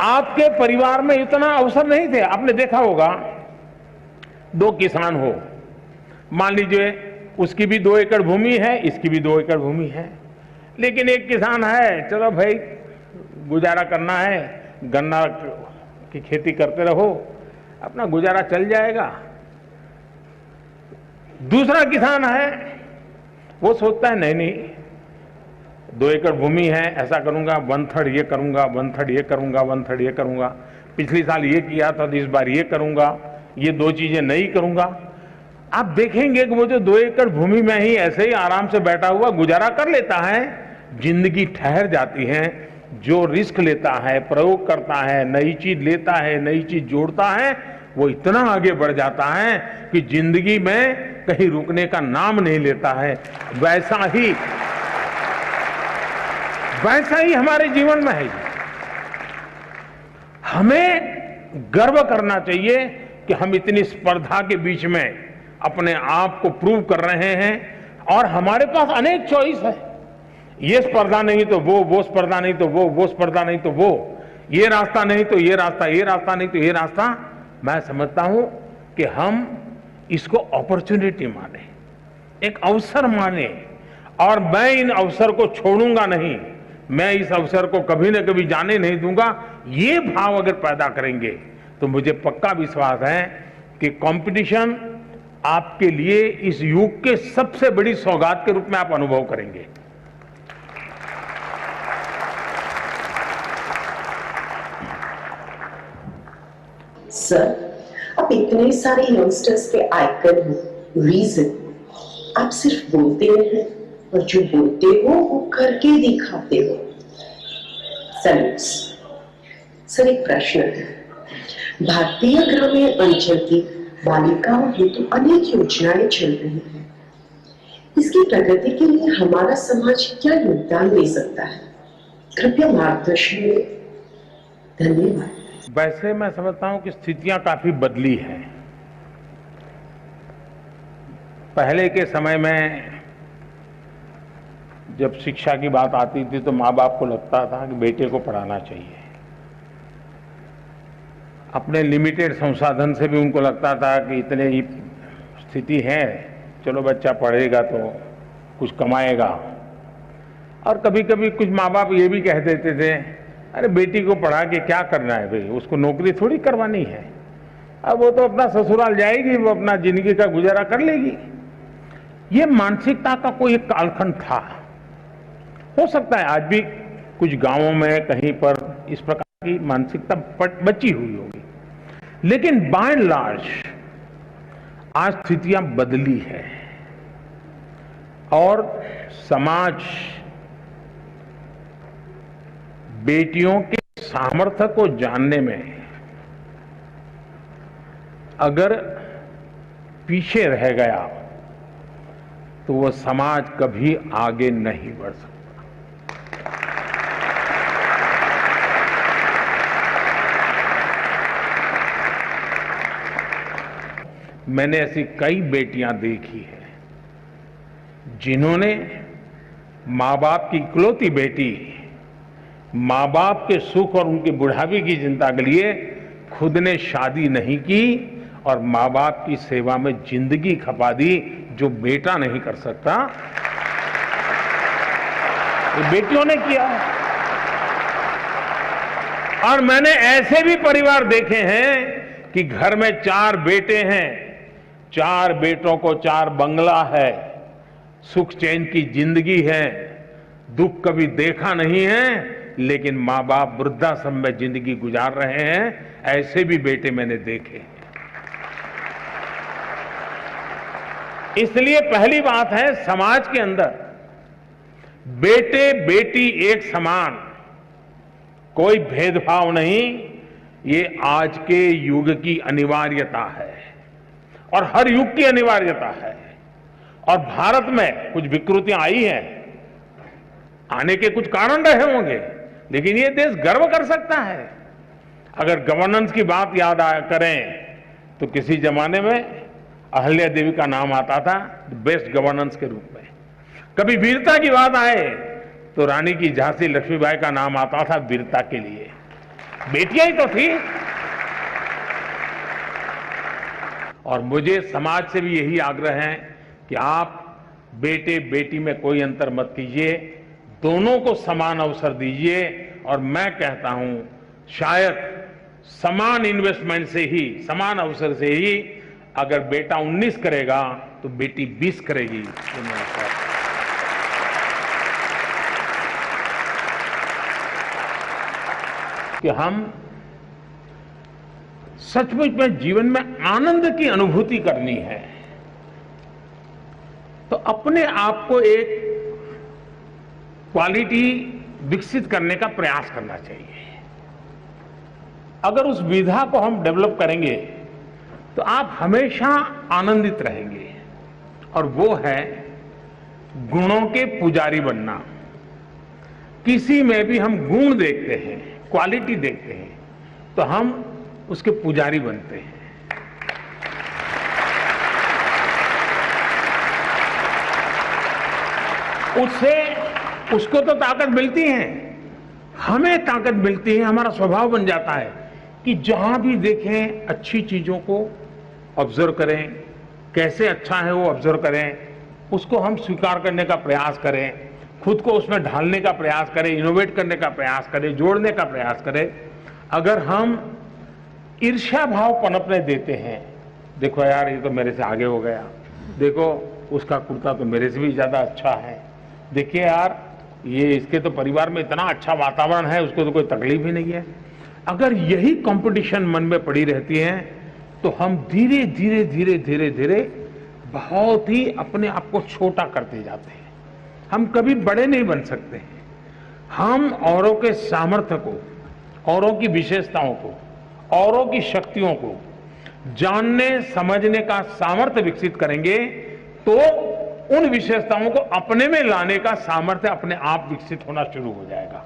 आपके परिवार में इतना अवसर नहीं थे। आपने देखा होगा, दो किसान हो, मान लीजिए उसकी भी 2 एकड़ भूमि है, इसकी भी 2 एकड़ भूमि है, लेकिन एक किसान है, चलो भाई गुजारा करना है, गन्ना की खेती करते रहो, अपना गुजारा चल जाएगा। दूसरा किसान है, वो सोचता है नहीं नहीं, 2 एकड़ भूमि है, ऐसा करूंगा, 1/3 ये करूंगा, 1/3 ये करूंगा, 1/3 ये करूंगा, पिछले साल ये किया था तो इस बार ये करूंगा, ये 2 चीजें नहीं करूंगा। आप देखेंगे कि वो जो 2 एकड़ भूमि में ही ऐसे ही आराम से बैठा हुआ गुजारा कर लेता है। जिंदगी ठहर जाती है। जो रिस्क लेता है, प्रयोग करता है, नई चीज लेता है, नई चीज जोड़ता है, वो इतना आगे बढ़ जाता है कि जिंदगी में कहीं रुकने का नाम नहीं लेता है। वैसा ही हमारे जीवन में है। हमें गर्व करना चाहिए कि हम इतनी स्पर्धा के बीच में अपने आप को प्रूव कर रहे हैं और हमारे पास अनेक चॉइस है। ये स्पर्धा नहीं तो वो स्पर्धा नहीं तो वो स्पर्धा नहीं तो वो, ये रास्ता नहीं तो ये रास्ता, ये रास्ता नहीं तो ये रास्ता। मैं समझता हूं कि हम इसको अपॉर्चुनिटी माने, एक अवसर माने, और मैं इन अवसर को छोड़ूंगा नहीं, मैं इस अवसर को कभी न कभी जाने नहीं दूंगा। ये भाव अगर पैदा करेंगे तो मुझे पक्का विश्वास है कि कंपटीशन आपके लिए इस युग के सबसे बड़ी सौगात के रूप में आप अनुभव करेंगे। सर, अब इतने सारे यंगस्टर्स के आइकन हो, रीजन, आप सिर्फ बोलते हैं और जो बोलते हो वो करके दिखाते हो। सर, एक प्रश्न है। भारतीय ग्रामीण अंचल की बालिकाओं हेतु अनेक योजनाएं चल रही हैं। इसकी प्रगति के लिए हमारा समाज क्या योगदान दे सकता है? कृपया मार्गदर्शन दें। धन्यवाद। वैसे मैं समझता हूं कि स्थितियां काफी बदली हैं। पहले के समय में जब शिक्षा की बात आती थी तो माँ बाप को लगता था कि बेटे को पढ़ाना चाहिए। अपने लिमिटेड संसाधन से भी उनको लगता था कि इतने ही स्थिति है, चलो बच्चा पढ़ेगा तो कुछ कमाएगा। और कभी कभी कुछ माँ बाप ये भी कह देते थे, अरे बेटी को पढ़ा के क्या करना है भाई, उसको नौकरी थोड़ी करवानी है, अब वो तो अपना ससुराल जाएगी, वो अपना जिंदगी का गुजारा कर लेगी। ये मानसिकता का कोई एक कालखंड था। हो सकता है आज भी कुछ गांवों में कहीं पर इस प्रकार की मानसिकता बची हुई होगी, लेकिन बाय एंड लार्ज आज स्थितियां बदली है और समाज बेटियों के सामर्थ्य को जानने में अगर पीछे रह गया तो वो समाज कभी आगे नहीं बढ़ सकता। मैंने ऐसी कई बेटियां देखी हैं जिन्होंने माँ बाप की इकलौती बेटी, माँ बाप के सुख और उनकी बुढ़ापे की चिंता के लिए खुद ने शादी नहीं की और माँ बाप की सेवा में जिंदगी खपा दी, जो बेटा नहीं कर सकता, ये बेटियों ने किया। और मैंने ऐसे भी परिवार देखे हैं कि घर में 4 बेटे हैं, 4 बेटों को 4 बंगला है, सुख चैन की जिंदगी है, दुख कभी देखा नहीं है, लेकिन माँ बाप वृद्धाश्रम में जिंदगी गुजार रहे हैं। ऐसे भी बेटे मैंने देखे। इसलिए पहली बात है, समाज के अंदर बेटे बेटी एक समान, कोई भेदभाव नहीं, ये आज के युग की अनिवार्यता है और हर युग की अनिवार्यता है। और भारत में कुछ विकृतियां आई हैं, आने के कुछ कारण रहे होंगे, लेकिन ये देश गर्व कर सकता है। अगर गवर्नेंस की बात याद करें तो किसी जमाने में अहल्या देवी का नाम आता था बेस्ट गवर्नेंस के रूप में। कभी वीरता की बात आए तो रानी की झांसी लक्ष्मीबाई का नाम आता था वीरता के लिए। बेटियां ही तो थी। और मुझे समाज से भी यही आग्रह है कि आप बेटे बेटी में कोई अंतर मत कीजिए, दोनों को समान अवसर दीजिए। और मैं कहता हूं शायद समान इन्वेस्टमेंट से ही, समान अवसर से ही अगर बेटा 19 करेगा तो बेटी 20 करेगी। कि हम सचमुच में जीवन में आनंद की अनुभूति करनी है तो अपने आप को एक क्वालिटी विकसित करने का प्रयास करना चाहिए। अगर उस विधा को हम डेवलप करेंगे तो आप हमेशा आनंदित रहेंगे। और वो है गुणों के पुजारी बनना। किसी में भी हम गुण देखते हैं, क्वालिटी देखते हैं, तो हम उसके पुजारी बनते हैं। उससे उसको तो ताकत मिलती है, हमें ताकत मिलती है, हमारा स्वभाव बन जाता है कि जहां भी देखें अच्छी चीजों को ऑब्जर्व करें, कैसे अच्छा है वो ऑब्जर्व करें, उसको हम स्वीकार करने का प्रयास करें, खुद को उसमें ढालने का प्रयास करें, इनोवेट करने का प्रयास करें, जोड़ने का प्रयास करें। अगर हम ईर्ष्या भाव पनपने देते हैं, देखो यार ये तो मेरे से आगे हो गया, देखो उसका कुर्ता तो मेरे से भी ज्यादा अच्छा है, देखिए यार ये इसके तो परिवार में इतना अच्छा वातावरण है, उसको तो कोई तकलीफ ही नहीं है। अगर यही कंपटीशन मन में पड़ी रहती है तो हम धीरे धीरे धीरे धीरे धीरे बहुत ही अपने आप को छोटा करते जाते हैं। हम कभी बड़े नहीं बन सकते। हम औरों के सामर्थ्य को, औरों की विशेषताओं को, औरों की शक्तियों को जानने समझने का सामर्थ्य विकसित करेंगे तो उन विशेषताओं को अपने में लाने का सामर्थ्य अपने आप विकसित होना शुरू हो जाएगा।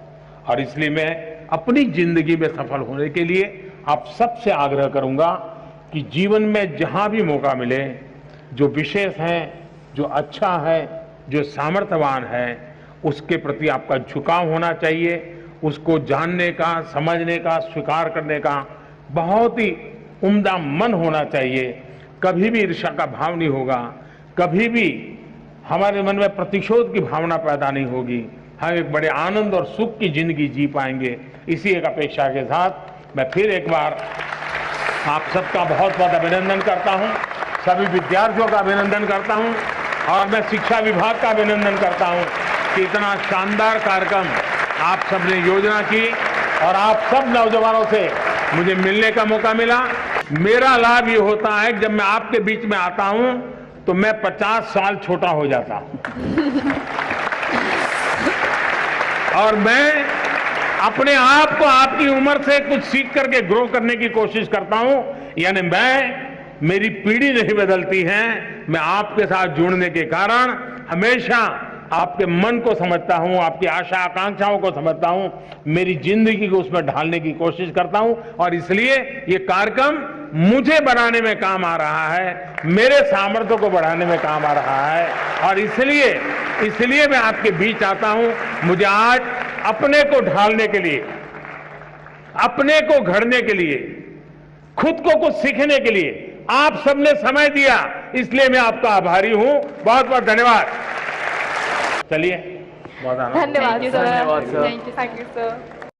और इसलिए मैं अपनी जिंदगी में सफल होने के लिए आप सबसे आग्रह करूंगा कि जीवन में जहां भी मौका मिले, जो विशेष है, जो अच्छा है, जो सामर्थ्यवान है, उसके प्रति आपका झुकाव होना चाहिए। उसको जानने का, समझने का, स्वीकार करने का बहुत ही उम्दा मन होना चाहिए। कभी भी ईर्ष्या का भाव नहीं होगा, कभी भी हमारे मन में प्रतिशोध की भावना पैदा नहीं होगी। हम एक बड़े आनंद और सुख की जिंदगी जी पाएंगे। इसी एक अपेक्षा के साथ मैं फिर एक बार आप सबका बहुत बहुत अभिनंदन करता हूं, सभी विद्यार्थियों का अभिनंदन करता हूं और मैं शिक्षा विभाग का अभिनंदन करता हूं कि इतना शानदार कार्यक्रम आप सबने योजना की और आप सब नौजवानों से मुझे मिलने का मौका मिला। मेरा लाभ ये होता है कि जब मैं आपके बीच में आता हूं तो मैं 50 साल छोटा हो जाता हूं और मैं अपने आप को आपकी उम्र से कुछ सीख करके ग्रो करने की कोशिश करता हूं। यानी मेरी पीढ़ी नहीं बदलती है, मैं आपके साथ जुड़ने के कारण हमेशा आपके मन को समझता हूं, आपकी आशा आकांक्षाओं को समझता हूं, मेरी जिंदगी को उसमें ढालने की कोशिश करता हूं। और इसलिए ये कार्यक्रम मुझे बनाने में काम आ रहा है, मेरे सामर्थ्य को बढ़ाने में काम आ रहा है और इसलिए मैं आपके बीच आता हूं। मुझे आज अपने को ढालने के लिए, अपने को घड़ने के लिए, खुद को कुछ सीखने के लिए आप सबने समय दिया, इसलिए मैं आपका आभारी हूं। बहुत बहुत धन्यवाद। चलिए, बहुत आनंद। धन्यवाद सर। धन्यवाद सर। Thank you sir.